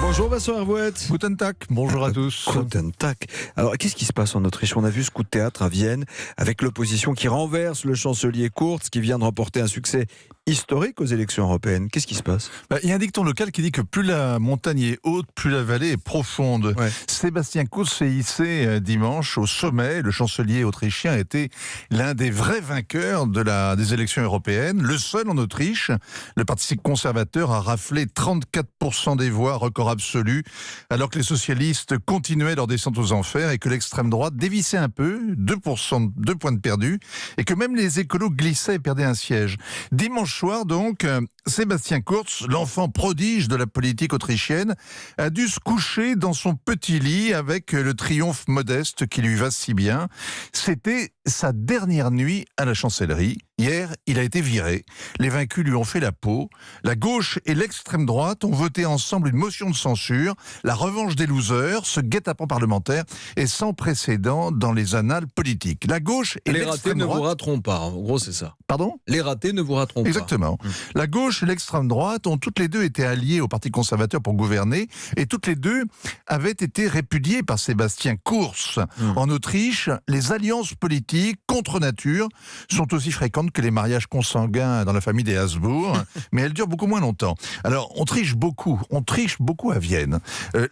Bonjour Vincent Hervouette. Guten Tag, bonjour à tous. Guten Tag. Alors qu'est-ce qui se passe en Autriche? On a vu ce coup de théâtre à Vienne avec l'opposition qui renverse le chancelier Kurz qui vient de remporter un succès historique aux élections européennes. Qu'est-ce qui se passe? Il y a un dicton local qui dit que plus la montagne est haute, plus la vallée est profonde. Ouais. Sébastien Kurz s'est hissé dimanche au sommet. Le chancelier autrichien a été l'un des vrais vainqueurs des élections européennes. Le seul en Autriche. Le parti conservateur a raflé 34% des voix, record absolu, alors que les socialistes continuaient leur descente aux enfers et que l'extrême droite dévissait un peu, 2 points de perdus, et que même les écolos glissaient et perdaient un siège. Dimanche soir, donc, Sébastien Kurz, l'enfant prodige de la politique autrichienne, a dû se coucher dans son petit lit avec le triomphe modeste qui lui va si bien. C'était sa dernière nuit à la chancellerie. Hier, il a été viré. Les vaincus lui ont fait la peau. La gauche et l'extrême droite ont voté ensemble une motion de censure. La revanche des losers, ce guet-apens parlementaire est sans précédent dans les annales politiques. La gauche et Les ratés l'extrême ne droite... vous rateront pas. En gros, c'est ça. Pardon ? Les ratés ne vous rateront pas. Exactement. La gauche et l'extrême droite ont toutes les deux été alliées au Parti conservateur pour gouverner et toutes les deux avaient été répudiées par Sébastien Kurz. En Autriche, les alliances politiques contre nature sont aussi fréquentes que les mariages consanguins dans la famille des Habsbourg, mais elles durent beaucoup moins longtemps. Alors, on triche beaucoup à Vienne.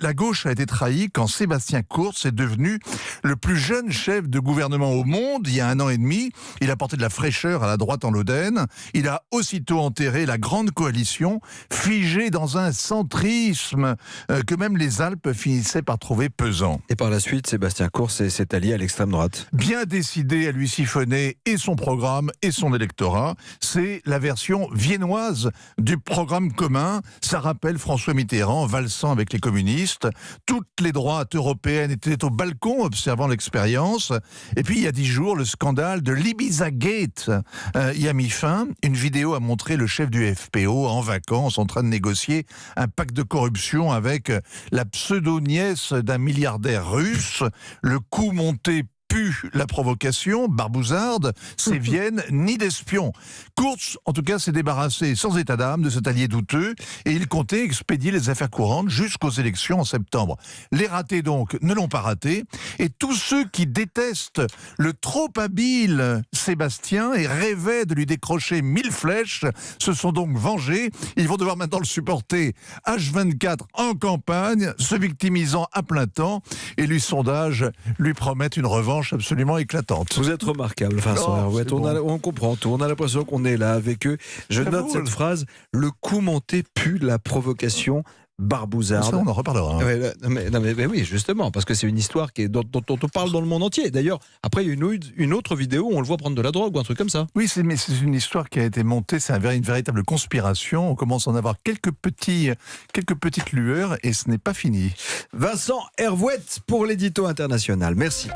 La gauche a été trahie quand Sébastien Kurz est devenu le plus jeune chef de gouvernement au monde il y a 1 an et demi. Il a porté de la fraîcheur à la droite en Lodène. Il a aussitôt enterré la grande coalition, figée dans un centrisme que même les Alpes finissaient par trouver pesant. Et par la suite, Sébastien Kurz s'est allié à l'extrême droite. Bien décidé à lui siphonner et son programme et son électorat, c'est la version viennoise du programme commun. Ça rappelle François Mitterrand valsant avec les communistes. Toutes les droites européennes étaient au balcon observant l'expérience. Et puis il y a 10 jours, le scandale de l'Ibiza Gate y a mis fin. Une vidéo a montré le chef du FPO en vacances en train de négocier un pacte de corruption avec la pseudo-nièce d'un milliardaire russe. Le coup monté pue la provocation, barbouzarde, c'est Vienne, ni d'espion. Kurz, en tout cas, s'est débarrassé sans état d'âme de cet allié douteux et il comptait expédier les affaires courantes jusqu'aux élections en septembre. Les ratés, donc, ne l'ont pas raté et tous ceux qui détestent le trop habile Sébastien et rêvaient de lui décrocher 1000 flèches se sont donc vengés. Ils vont devoir maintenant le supporter H24 en campagne, se victimisant à plein temps et les sondages lui promettent une revanche absolument éclatante. Vous êtes remarquable, Vincent Hervouette. On comprend tout. On a l'impression qu'on est là avec eux. Je note cette phrase. Le coup monté pue la provocation barbouzarde. Ça, on en reparlera. Mais oui, justement, parce que c'est une histoire dont on parle dans le monde entier. D'ailleurs, après, il y a une autre vidéo où on le voit prendre de la drogue ou un truc comme ça. Oui, mais c'est une histoire qui a été montée, c'est une véritable conspiration. On commence à en avoir quelques petites lueurs et ce n'est pas fini. Vincent Hervouette pour l'édito international. Merci.